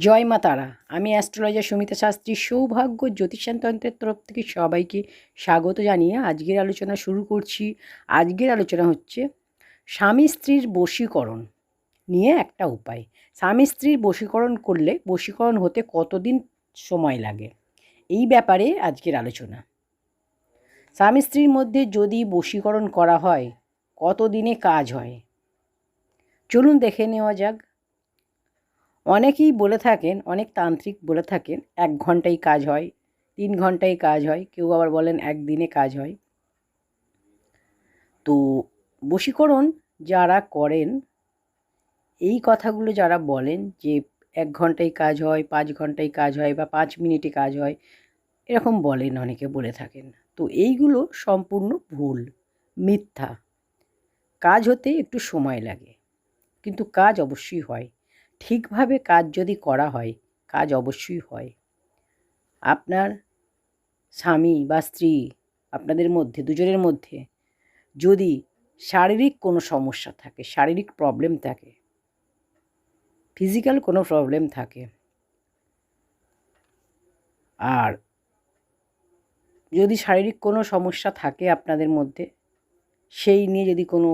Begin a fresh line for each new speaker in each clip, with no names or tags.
জয় মা তারা। আমি অ্যাস্ট্রোলজার সুমিতা শাস্ত্রী সৌভাগ্য জ্যোতিষতন্ত্রের তরফ থেকে সবাইকে স্বাগত জানিয়ে আজকের আলোচনা শুরু করছি। আজকের আলোচনা হচ্ছে স্বামী স্ত্রীর বশীকরণ নিয়ে একটা উপায়। স্বামী স্ত্রীর বশীকরণ করলে বশীকরণ হতে কতদিন সময় লাগে, এই ব্যাপারে আজকের আলোচনা। স্বামী স্ত্রীর মধ্যে যদি বশীকরণ করা হয় কত দিনে কাজ হয়, চলুন দেখে নেওয়া যাক। অনেকেই বলে থাকেন, অনেক তান্ত্রিক বলে থাকেন 1 ঘন্টায় কাজ হয়, 3 ঘন্টায় কাজ হয়, কেউ আবার বলেন একদিনে কাজ হয়। তো বশীকরণ যারা করেন, এই কথাগুলো যারা বলেন যে 1 ঘন্টায় কাজ হয়, 5 ঘন্টায় কাজ হয় বা 5 মিনিটে কাজ হয়, এরকম বলেন, অনেকে বলে থাকেন। তো এইগুলো সম্পূর্ণ ভুল, মিথ্যা। কাজ হতে একটু সময় লাগে, কিন্তু কাজ অবশ্যই হয়। ঠিকভাবে কাজ যদি করা হয়, কাজ অবশ্যই হয়। আপনার স্বামী বা স্ত্রী, আপনাদের মধ্যে দুজনের মধ্যে যদি শারীরিক কোনো সমস্যা থাকে, শারীরিক প্রবলেম থাকে, ফিজিক্যাল কোনো প্রবলেম থাকে, আর যদি শারীরিক কোনো সমস্যা থাকে আপনাদের মধ্যে, সেই নিয়ে যদি কোনো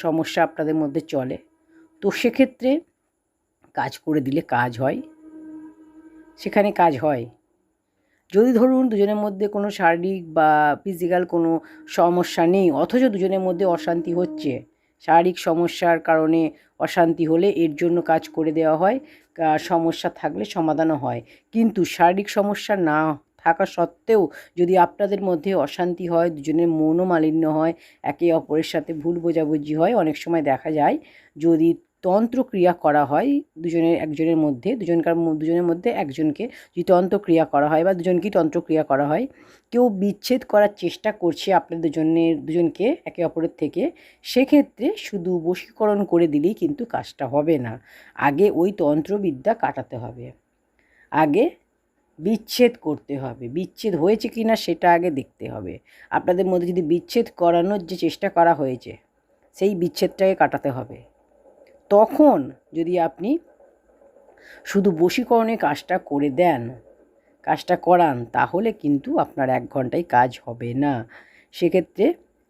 সমস্যা আপনাদের মধ্যে চলে, তো সেক্ষেত্রে কাজ করে দিলে কাজ হয়, সেখানে কাজ হয়। যদি ধরুন দুজনের মধ্যে কোনো শারীরিক বা ফিজিক্যাল কোনো সমস্যা নেই, অথচ দুজনের মধ্যে অশান্তি হচ্ছে, শারীরিক সমস্যার কারণে অশান্তি হলে এর জন্য কাজ করে দেওয়া হয়, সমস্যা থাকলে সমাধানও হয়। কিন্তু শারীরিক সমস্যা না থাকা সত্ত্বেও যদি আপনাদের মধ্যে অশান্তি হয়, দুজনের মনোমালিন্য হয়, একে অপরের সাথে ভুল বোঝাবুঝি হয়, অনেক সময় দেখা যায় যদি তন্ত্রক্রিয়া করা হয় একজনের মধ্যে, দুজনের মধ্যে একজনকে যদি তন্ত্রক্রিয়া করা হয় বা দুজনকেই তন্ত্রক্রিয়া করা হয়, কেউ বিচ্ছেদ করার চেষ্টা করছে আপনাদের দুজনকে একে অপরের থেকে, সেক্ষেত্রে শুধু বশীকরণ করে দিলেই কিন্তু কাজটা হবে না। আগে ওই তন্ত্রবিদ্যা কাটাতে হবে, আগে বিচ্ছেদ করতে হবে। বিচ্ছেদ হয়েছে কি না সেটা আগে দেখতে হবে। আপনাদের মধ্যে যদি বিচ্ছেদ করানোর যে চেষ্টা করা হয়েছে, সেই বিচ্ছেদটাকে কাটাতে হবে। তখন যদি আপনি শুধু বশীকরণে কাজটা করে দেন, কাজটা করান, তাহলে কিন্তু আপনার 1 ঘন্টায় কাজ হবে না। সেক্ষেত্রে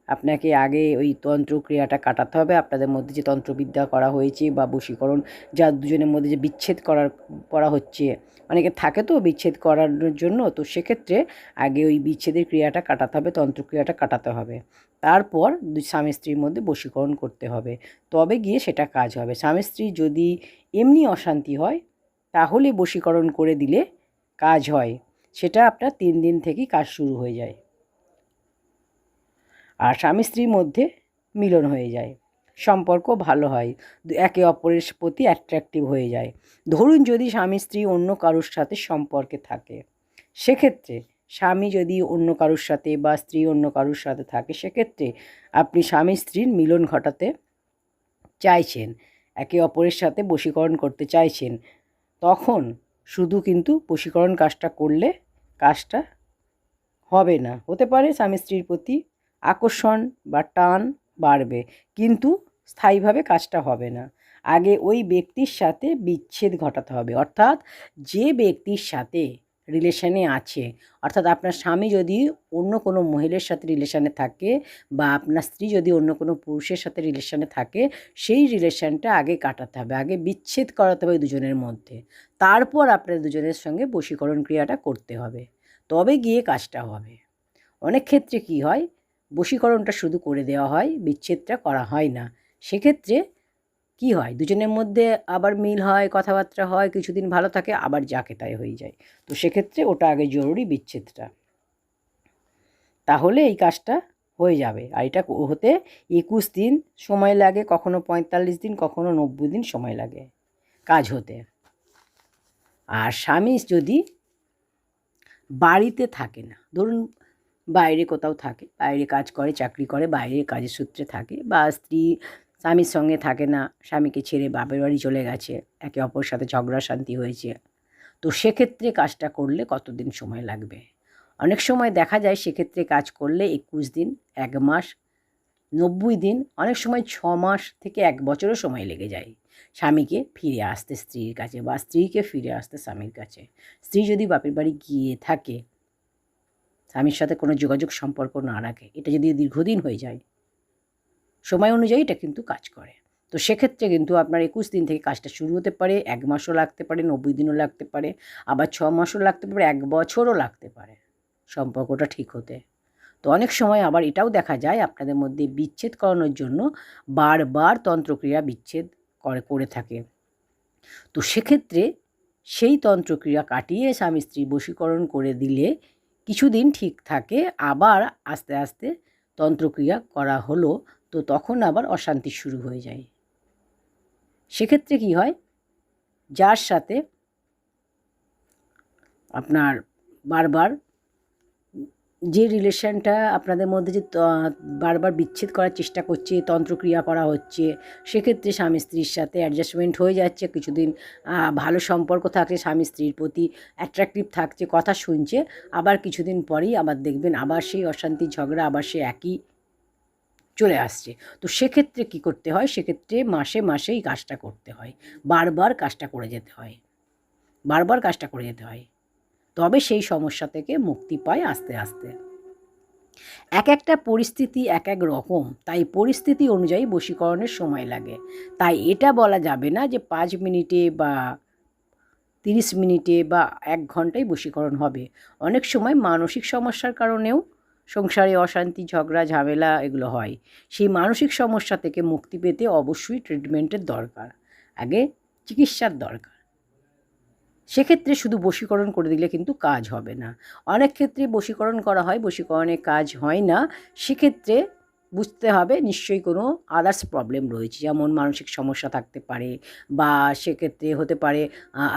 আপনাকে আগে ওই তন্ত্রক্রিয়াটা কাটাতে হবে। আপনাদের মধ্যে যে তন্ত্রবিদ্যা করা হয়েছে বা বশীকরণ যা দুজনের মধ্যে যে বিচ্ছেদ করা হচ্ছে, অনেকে থাকে তো বিচ্ছেদ করানোর জন্য, তো সেক্ষেত্রে আগে ওই বিচ্ছেদের ক্রিয়াটা কাটাতে হবে, তন্ত্রক্রিয়াটা কাটাতে হবে। তারপর স্বামী স্ত্রীর মধ্যে বশীকরণ করতে হবে, তবে গিয়ে সেটা কাজ হবে। স্বামী স্ত্রী যদি এমনি অশান্তি হয়, তাহলে বশীকরণ করে দিলে কাজ হয়। সেটা আপনার 3 দিন থেকেই কাজ শুরু হয়ে যায়, আর স্বামী স্ত্রীর মধ্যে মিলন হয়ে যায়, সম্পর্ক ভালো হয়, একে অপরের প্রতি অ্যাট্রাকটিভ হয়ে যায়। ধরুন যদি স্বামী স্ত্রী অন্য কারোর সাথে সম্পর্কে থাকে, সেক্ষেত্রে স্বামী যদি অন্য কারোর সাথে বা স্ত্রী অন্য কারোর সাথে থাকে, সেক্ষেত্রে আপনি স্বামী স্ত্রীর মিলন ঘটাতে চাইছেন, একে অপরের সাথে বশীকরণ করতে চাইছেন, তখন শুধু কিন্তু বশীকরণ কাজটা করলে কাজটা হবে না। হতে পারে স্বামী স্ত্রীর প্রতি আকর্ষণ বা টান বাড়বে, কিন্তু স্থায়ীভাবে কাজটা হবে না। আগে ওই ব্যক্তির সাথে বিচ্ছেদ ঘটাতে হবে, অর্থাৎ যে ব্যক্তির সাথে রিলেশনে আছে, অর্থাৎ আপনার স্বামী যদি অন্য কোনো মহিলার সাথে রিলেশনে থাকে বা আপনার স্ত্রী যদি অন্য কোনো পুরুষের সাথে রিলেশনে থাকে, সেই রিলেশনটা আগে কাটাতে হবে, আগে বিচ্ছেদ করাতে হবে দুজনের মধ্যে। তারপর আপনার দুজনের সঙ্গে বশীকরণ ক্রিয়াটা করতে হবে, তবে গিয়ে কাজটা হবে। অনেক ক্ষেত্রে কি হয়, বশীকরণটা শুধু করে দেওয়া হয়, বিচ্ছেদটা করা হয় না। সেক্ষেত্রে কি হয়, দুজনের মধ্যে আবার মিল হয়, কথাবার্তা হয়, কিছুদিন ভালো থাকে, আবার যাকে তাই হয়ে যায়। তো সেক্ষেত্রে ওটা আগে জরুরি, বিচ্ছেদটা। তাহলে এই কাজটা হয়ে যাবে। আর এটা হতে 21 দিন সময় লাগে, কখনো 45 দিন, কখনো 90 দিন সময় লাগে কাজ হতে। আর স্বামী যদি বাড়িতে থাকে না, ধরুন বাইরে কোথাও থাকে, বাইরে কাজ করে, চাকরি করে, বাইরে কাজের সূত্রে থাকে, বা স্ত্রী স্বামীর সঙ্গে থাকে না, স্বামীকে ছেড়ে বাপের বাড়ি চলে গেছে, একে অপরের সাথে ঝগড়া শান্তি হয়েছে, তো সেক্ষেত্রে কাজটা করলে কতদিন সময় লাগবে? অনেক সময় দেখা যায় সেক্ষেত্রে কাজ করলে 21 দিন, 1 মাস, 90 দিন, অনেক সময় 6 মাস থেকে 1 বছরও সময় লেগে যায়। স্বামীকে ফিরে আসতে স্ত্রীর কাছে বা স্ত্রীকে ফিরে আসতে স্বামীর কাছে। স্ত্রী যদি বাপের বাড়ি গিয়ে থাকে, স্বামীর সাথে কোনো যোগাযোগ সম্পর্ক না রাখে, এটা যদি দীর্ঘদিন হয়ে যায়, সময় অনুযায়ী এটা কিন্তু কাজ করে। তো সেক্ষেত্রে কিন্তু আপনার 21 দিন থেকে কাজটা শুরু হতে পারে, 1 মাসও লাগতে পারে, 90 দিনও লাগতে পারে, আবার 6 মাসও লাগতে পারে, 1 বছরও লাগতে পারে সম্পর্কটা ঠিক হতে। তো অনেক সময় আবার এটাও দেখা যায় আপনাদের মধ্যে বিচ্ছেদ করানোর জন্য বারবার তন্ত্রক্রিয়া বিচ্ছেদ করে থাকে। তো সেক্ষেত্রে সেই তন্ত্রক্রিয়া কাটিয়ে স্বামী স্ত্রী বশীকরণ করে দিলে কিছুদিন ঠিক থাকে, আবার আস্তে আস্তে তন্ত্রক্রিয়া করা হলো, তো তখন আবার অশান্তি শুরু হয়ে যায়। সেক্ষেত্রে কি হয়, যার সাথে আপনার বারবার যে রিলেশনটা আপনাদের মধ্যে যে বারবার বিচ্ছেদ করার চেষ্টা করছে, তন্ত্রক্রিয়া করা হচ্ছে, সেক্ষেত্রে স্বামী স্ত্রীর সাথে অ্যাডজাস্টমেন্ট হয়ে যাচ্ছে, কিছুদিন ভালো সম্পর্ক থাকছে, স্বামী স্ত্রীর প্রতি অ্যাট্রাকটিভ থাকছে, কথা শুনছে, আবার কিছুদিন পরেই আবার দেখবেন আবার সেই অশান্তি ঝগড়া আবার সে একই চলে আসছে। তো সেক্ষেত্রে কী করতে হয়, সেক্ষেত্রে মাসে মাসেই কাজটা করতে হয়, বারবার কাজটা করে যেতে হয়, বারবার কাজটা করে যেতে হয়, তবে সেই সমস্যা থেকে মুক্তি পায় আস্তে আস্তে। এক একটা পরিস্থিতি এক এক রকম, তাই পরিস্থিতি অনুযায়ী বশীকরণের সময় লাগে। তাই এটা বলা যাবে না যে 5 মিনিটে বা 30 মিনিটে বা 1 ঘন্টায় বশীকরণ হবে। অনেক সময় মানসিক সমস্যার কারণেও সংসারে অশান্তি, ঝগড়া, ঝামেলা এগুলো হয়। সেই মানসিক সমস্যা থেকে মুক্তি পেতে অবশ্যই ট্রিটমেন্টের দরকার, আগে চিকিৎসার দরকার। সেক্ষেত্রে শুধু বশীকরণ করে দিলে কিন্তু কাজ হবে না। অনেক ক্ষেত্রে বশীকরণ করা হয়, বশীকরণে কাজ হয় না। সেক্ষেত্রে বুঝতে হবে নিশ্চয়ই কোনো আদার্স প্রবলেম রয়েছে, যেমন মানসিক সমস্যা থাকতে পারে, বা সেক্ষেত্রে হতে পারে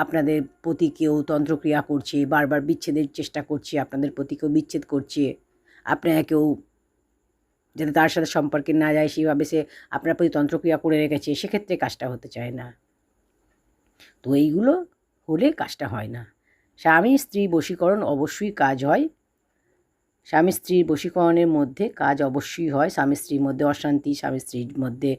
আপনাদের প্রতি কেউ তন্ত্রক্রিয়া করছে, বারবার বিচ্ছেদের চেষ্টা করছে, আপনাদের প্রতি কেউ বিচ্ছেদ করছে, আপনারা কেউ যাতে তার সাথে সম্পর্কে না যায় সেইভাবে সে আপনার প্রতি তন্ত্রক্রিয়া করে রেখেছে, সেক্ষেত্রে কাজটা হতে চায় না। তো এইগুলো হলে কাজটা হয় না। স্বামী স্ত্রী বশীকরণ অবশ্যই কাজ হয়, স্বামী স্ত্রীর বশীকরণের মধ্যে কাজ অবশ্যই হয়। স্বামী স্ত্রীর মধ্যে অশান্তি, স্বামী স্ত্রীর মধ্যে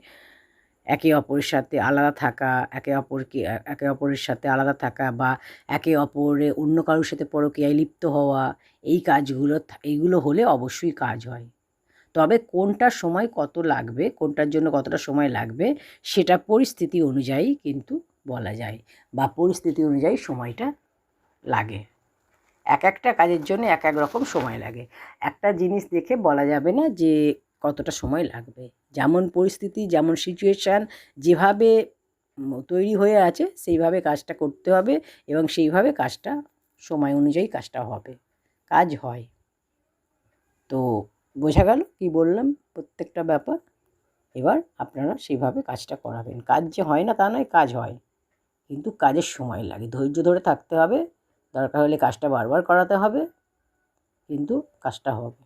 একে অপরের সাথে আলাদা থাকা, একে অপরের সাথে আলাদা থাকা, বা একে অপরে অন্য কারোর সাথে পরকীয়ায় লিপ্ত হওয়া, এইগুলো হলে অবশ্যই কাজ হয়। তবে কোনটার সময় কত লাগবে, কোনটার জন্য কতটা সময় লাগবে, সেটা পরিস্থিতি অনুযায়ী কিন্তু বলা যায়, বা পরিস্থিতি অনুযায়ী সময়টা লাগে। এক একটা কাজের জন্য এক এক রকম সময় লাগে। একটা জিনিস দেখে বলা যাবে না যে কতটা সময় লাগবে। যেমন পরিস্থিতি, যেমন সিচুয়েশান যেভাবে তৈরি হয়ে আছে সেইভাবে কাজটা করতে হবে, এবং সেইভাবে কাজটা সময় অনুযায়ী কাজটা হবে, কাজ হয়। তো বোঝা গেল কী বললাম প্রত্যেকটা ব্যাপার। এবার আপনারা সেইভাবে কাজটা করাবেন। কাজ যে হয় না তা নয়, কাজ হয়, কিন্তু কাজের সময় লাগে, ধৈর্য ধরে থাকতে হবে, দরকার হলে কাজটা বারবার করাতে হবে, কিন্তু কাজটা হবে।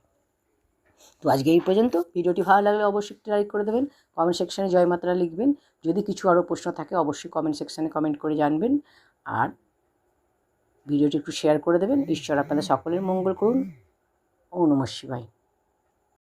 তো আজকে এই পর্যন্ত। ভিডিওটি ভালো লাগলে অবশ্যই একটি লাইক করে দেবেন, কমেন্ট সেকশানে জয় মাতারা লিখবেন। যদি কিছু আরও প্রশ্ন থাকে অবশ্যই কমেন্ট সেকশানে কমেন্ট করে জানবেন, আর ভিডিওটি একটু শেয়ার করে দেবেন। ঈশ্বর আপনাদের সকলের মঙ্গল করুন। ওম নমঃ শিবায়।